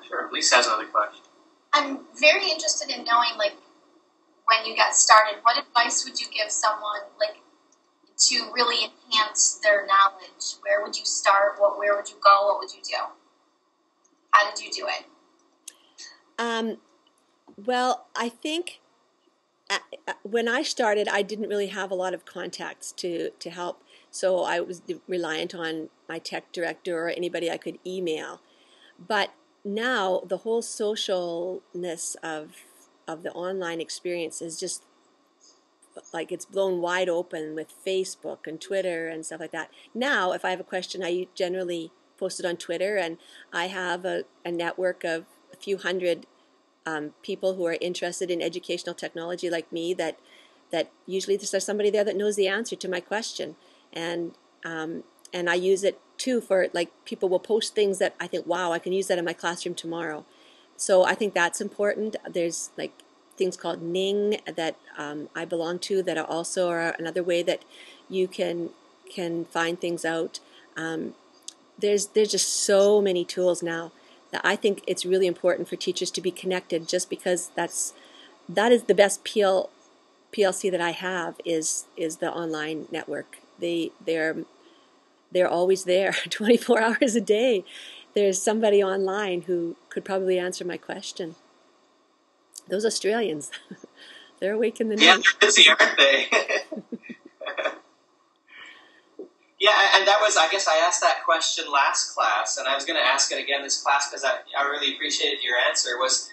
Sure. Lisa has another question. I'm very interested in knowing, like, when you got started, what advice would you give someone, like, to really enhance their knowledge? Where would you start? Where would you go? What would you do? How did you do it? Well, I think when I started, I didn't really have a lot of contacts to help, so I was reliant on my tech director or anybody I could email. But now the whole socialness of the online experience is just like it's blown wide open with Facebook and Twitter and stuff like that. Now, if I have a question, I generally post it on Twitter, and I have a network of a few hundred people who are interested in educational technology like me, that usually there's somebody there that knows the answer to my question, and I use it too for, like, people will post things that I think, wow, I can use that in my classroom tomorrow. So I think that's important. There's like things called Ning that I belong to that are also another way that you can find things out. There's just so many tools now that I think it's really important for teachers to be connected, just because that is the best PLC that I have is the online network. They're always there 24 hours a day. There's somebody online who could probably answer my question. Those Australians, they're awake in the night. Yeah, they're busy, aren't they? Yeah, and that was, I guess I asked that question last class, and I was going to ask it again this class because I really appreciated your answer, was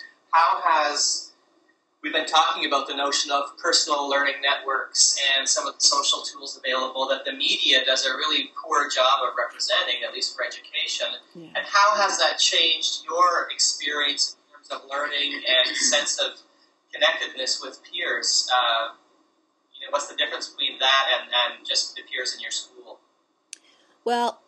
we've been talking about the notion of personal learning networks and some of the social tools available that the media does a really poor job of representing, at least for education. Yeah. And how has that changed your experience in terms of learning and sense of connectedness with peers? What's the difference between that and just the peers in your school? Well,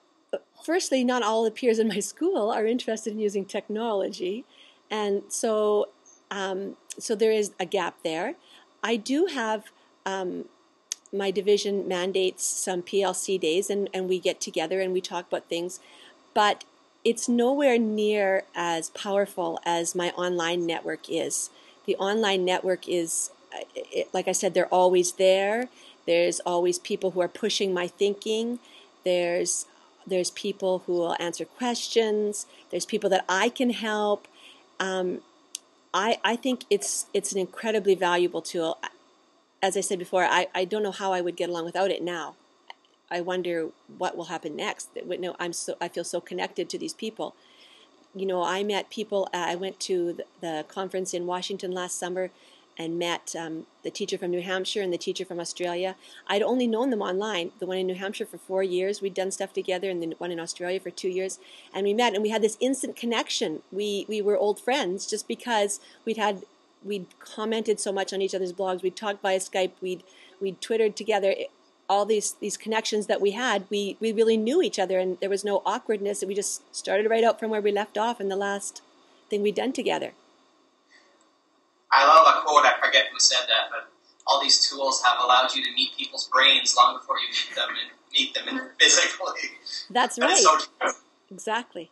firstly, not all the peers in my school are interested in using technology, and so there is a gap there. I do have my division mandates some PLC days, and we get together and we talk about things, but it's nowhere near as powerful as my online network is. The online network is, like I said, they're always there. There's always people who are pushing my thinking. There's people who will answer questions. There's people that I can help. I think it's an incredibly valuable tool. As I said before, I don't know how I would get along without it now. I wonder what will happen next. I feel so connected to these people. I met people. I went to the conference in Washington last summer and met the teacher from New Hampshire and the teacher from Australia. I'd only known them online, the one in New Hampshire for 4 years. We'd done stuff together, and the one in Australia for 2 years. And we met, and we had this instant connection. We were old friends just because we'd commented so much on each other's blogs. We'd talked via Skype. We'd Twittered together. All these connections that we had, we really knew each other, and there was no awkwardness. We just started right out from where we left off in the last thing we'd done together. I love a quote, I forget who said that, but all these tools have allowed you to meet people's brains long before you meet them physically. That's right. So true. Exactly.